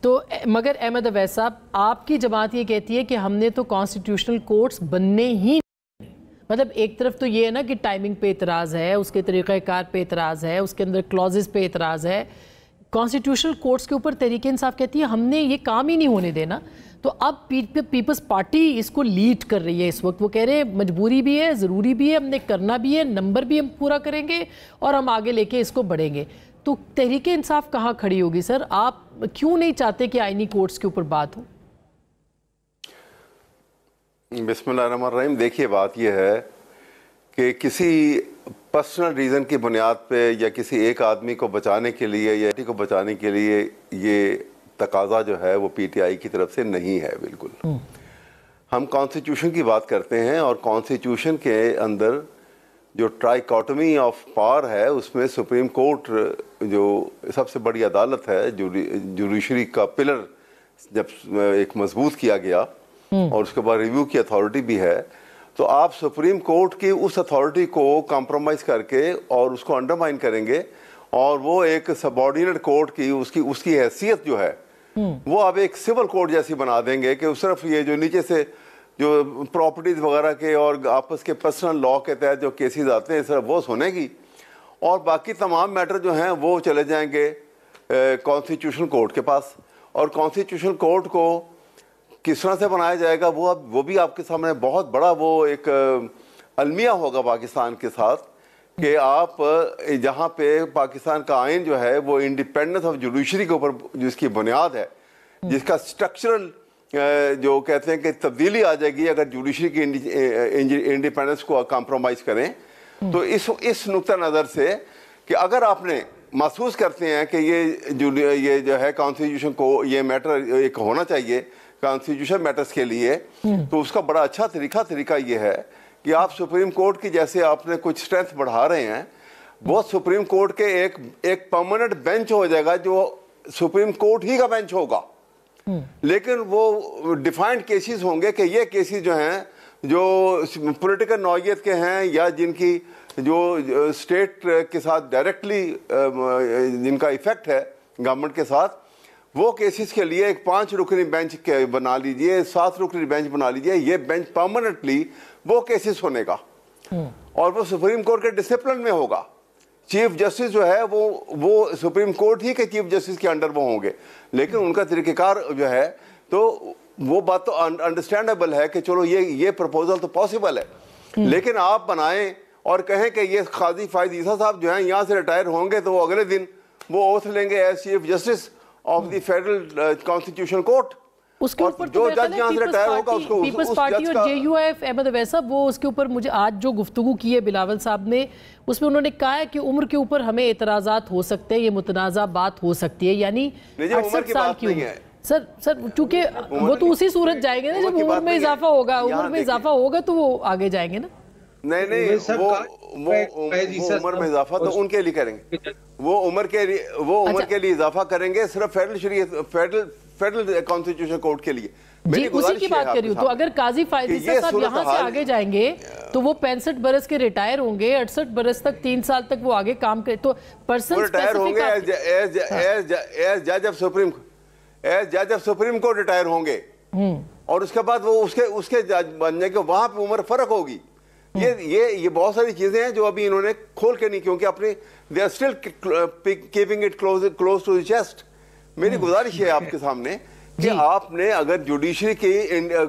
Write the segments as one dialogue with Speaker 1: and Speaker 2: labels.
Speaker 1: तो मगर अहमद अवैस साहब, आपकी जमात ये कहती है कि हमने तो कॉन्स्टिट्यूशनल कोर्ट्स बनने ही, मतलब एक तरफ तो ये है ना कि टाइमिंग पे इतराज़ है, उसके तरीक़ाकार पे इतराज़ है, उसके अंदर क्लॉजेस पे इतराज़ है। कॉन्स्टिट्यूशनल कोर्ट्स के ऊपर तहरीक इंसाफ कहती है हमने ये काम ही नहीं होने देना। तो अब पीपल्स पार्टी इसको लीड कर रही है इस वक्त। वो कह रहे हैं मजबूरी भी है, ज़रूरी भी है, हमने करना भी है, नंबर भी हम पूरा करेंगे और हम आगे लेके इसको बढ़ेंगे। तो तहरीक इंसाफ कहाँ खड़ी होगी सर? आप क्यों नहीं चाहते कि आईनी कोर्ट्स के ऊपर बात हो?
Speaker 2: बिस्मिल्लाहिर्रहमानिर्रहीम। देखिए, बात यह है कि किसी पर्सनल रीज़न की बुनियाद पे या किसी एक आदमी को बचाने के लिए या को बचाने के लिए ये तकाजा जो है वो पीटीआई की तरफ से नहीं है। बिल्कुल हम कॉन्स्टिट्यूशन की बात करते हैं और कॉन्स्टिट्यूशन के अंदर जो ट्राइकॉटमी ऑफ पावर है उसमें सुप्रीम कोर्ट जो सबसे बड़ी अदालत है, जुडिशरी का पिलर जब एक मजबूत किया गया और उसके बाद रिव्यू की अथॉरिटी भी है, तो आप सुप्रीम कोर्ट की उस अथॉरिटी को कॉम्प्रोमाइज़ करके और उसको अंडरमाइन करेंगे और वो एक सबऑर्डिनेट कोर्ट की उसकी हैसियत जो है वो आप एक सिविल कोर्ट जैसी बना देंगे कि सिर्फ ये जो नीचे से जो प्रॉपर्टीज़ वगैरह के और आपस के पर्सनल लॉ के तहत जो केसेस आते हैं सिर्फ वो सुनेगी और बाकी तमाम मैटर जो हैं वो चले जाएंगे कॉन्स्टिट्यूशन कोर्ट के पास। और कॉन्स्टिट्यूशन कोर्ट को किस तरह से बनाया जाएगा वो भी आपके सामने बहुत बड़ा वो एक अलमिया होगा पाकिस्तान के साथ कि आप जहाँ पे पाकिस्तान का आइन जो है वो इंडिपेंडेंस ऑफ जुडिशरी के ऊपर जिसकी बुनियाद है, जिसका स्ट्रक्चरल जो कहते हैं कि तब्दीली आ जाएगी अगर जुडिशरी की इंडिपेंडेंस को कॉम्प्रोमाइज़ करें। तो इस नुक्ता नज़र से कि अगर आपने महसूस करते हैं कि ये जो है कॉन्स्टिट्यूशन को ये मैटर एक होना चाहिए कॉन्स्टिट्यूशन मैटर्स के लिए, तो उसका बड़ा अच्छा तरीका ये है कि आप सुप्रीम कोर्ट की जैसे आपने कुछ स्ट्रेंथ बढ़ा रहे हैं, वो सुप्रीम कोर्ट के एक परमानेंट बेंच हो जाएगा जो सुप्रीम कोर्ट ही का बेंच होगा। लेकिन वो डिफाइंड केसेस होंगे कि ये केसेस जो हैं जो पॉलिटिकल नौयत के हैं या जिनकी जो स्टेट के साथ डायरेक्टली जिनका इफेक्ट है गवर्नमेंट के साथ, वो केसेस के लिए एक 5 रुकनी बेंच बना लीजिए, 7 रुकनी बेंच बना लीजिए। ये बेंच परमानेंटली वो केसेस सुनेगा और वो सुप्रीम कोर्ट के डिसिप्लिन में होगा। चीफ जस्टिस जो है वो सुप्रीम कोर्ट ही के चीफ जस्टिस के अंडर वो होंगे, लेकिन उनका तरीक़ेकार जो है तो वो बात तो अंडरस्टैंडेबल है कि चलो ये प्रपोजल तो पॉसिबल है, लेकिन आप बनाएं और कहें कि ये काजी फायद ईसा साहब जो हैं यहाँ से रिटायर होंगे तो वो अगले दिन वो ओथ लेंगे as chief justice of the federal constitution court.
Speaker 1: उसके ऊपर
Speaker 2: जो जज यहाँ से रिटायर होगा उसको
Speaker 1: पीपल्स पार्टी और जेयूआईएफ अहमद अवैस साहब वो उसके ऊपर मुझे आज जो गुफ्तगू की है बिलावल साहब ने, उसमें उन्होंने कहा है कि उम्र के ऊपर हमें एतराज़ात हो सकते हैं, ये मुतनाज़ा बात हो सकती है, यानी 68 साल की उम्र। सर चूंकि वो तो उसी सूरत जाएंगे ना जब उम्र में इजाफा होगा, उम्र में इजाफा होगा तो वो आगे जाएंगे ना।
Speaker 2: नहीं वो उम्र में इजाफा तो उनके लिए करेंगे, वो उम्र के लिए इजाफा करेंगे सिर्फ फेडरल कॉन्स्टिट्यूशन कोर्ट के लिए।
Speaker 1: जी उसी की बात कर रही हूँ। तो अगर काजी फायद ईसा साहब यहाँ से आगे जाएंगे तो वो 65 बरस के रिटायर होंगे, 68 बरस तक 3 साल तक वो आगे काम करे तो पर्सन
Speaker 2: रिटायर होंगे एज जज ऑफ सुप्रीम कोर्ट रिटायर होंगे और उसके बाद वो उसके जज बनने के वहां पे उम्र फर्क होगी। ये बहुत सारी चीजें हैं जो अभी इन्होंने खोल के नहीं, क्योंकि अपने they are still keeping it close to the chest. मेरी गुजारिश है आपके सामने कि आपने अगर जुडिशरी की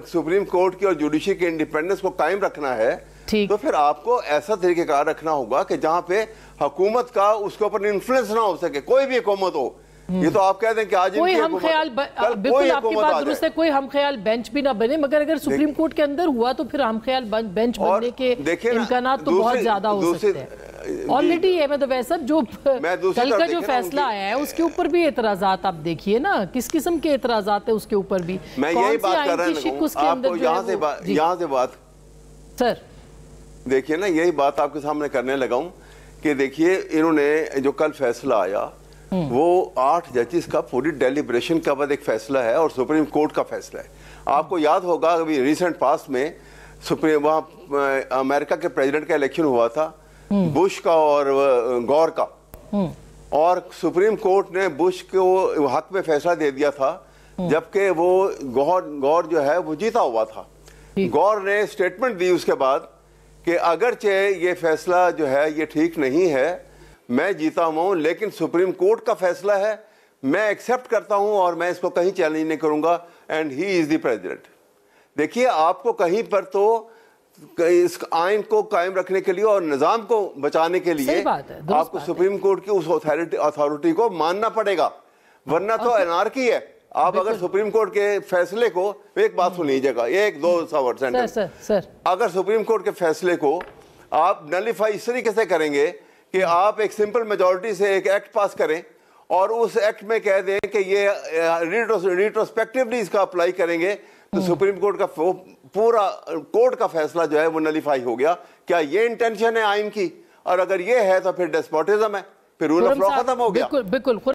Speaker 2: सुप्रीम कोर्ट की और जुडिशरी के इंडिपेंडेंस को कायम रखना है तो फिर आपको ऐसा तरीकेकार रखना होगा कि जहां पे हुकूमत का उसके ऊपर इन्फ्लुएंस ना हो सके, कोई भी हुकूमत हो। ये तो आप कह दें कि आज
Speaker 1: कोई हम ख्याल, बिल्कुल आपकी बात दुरुस्त है, कोई हम ख्याल बेंच भी ना बने, मगर अगर सुप्रीम कोर्ट के अंदर हुआ तो फिर हम ख्याल बेंच बनने के इम्कानात तो बहुत ज्यादा हो सकते हैं। ऑलरेडी अहमद अवैस साहब जो कल का जो फैसला आया है उसके ऊपर भी एतराजात आप देखिए ना, किस किस्म के एतराजात है उसके ऊपर भी।
Speaker 2: मैं यही बात कर रहा हूं यहाँ से बात
Speaker 1: सर
Speaker 2: देखिए ना, यही बात आपके सामने करने लगा हूं कि देखिए इन्होंने जो कल फैसला आया वो 8 जजेस का पूरी डेलिब्रेशन का बाद एक फैसला है और सुप्रीम कोर्ट का फैसला है। आपको याद होगा अभी रिसेंट पास्ट में वहाँ अमेरिका के प्रेसिडेंट का इलेक्शन हुआ था, बुश का और गौर का, और सुप्रीम कोर्ट ने बुश को हक में फैसला दे दिया था, जबकि वो गौर जो है वो जीता हुआ था। गौर ने स्टेटमेंट दी उसके बाद कि अगरचे ये फैसला जो है ये ठीक नहीं है, मैं जीता हूं, लेकिन सुप्रीम कोर्ट का फैसला है, मैं एक्सेप्ट करता हूं और मैं इसको कहीं चैलेंज नहीं करूंगा, and he is the president. देखिए, आपको कहीं पर तो इस आइन को कायम रखने के लिए और निजाम को बचाने के लिए आपको सुप्रीम कोर्ट की उस अथॉरिटी को मानना पड़ेगा, वरना तो एनार्की है। आप अगर सुप्रीम कोर्ट के फैसले को, एक बात सुनिएगा, एक दो सेंटेंस, अगर सुप्रीम कोर्ट के फैसले को आप नलिफाई इस तरीके से करेंगे कि आप एक सिंपल मेजॉरिटी से एक एक्ट पास करें और उस एक्ट में कह दें कि ये रिट्रोस्पेक्टिवली इसका अप्लाई करेंगे, तो सुप्रीम कोर्ट का पूरा कोर्ट का फैसला जो है वो नलिफाई हो गया। क्या ये इंटेंशन है आइन की? और अगर ये है तो फिर डेस्पोटिज्म है, फिर रूल ऑफ लॉ खत्म हो गया।
Speaker 1: बिल्कुल बिल्कुल।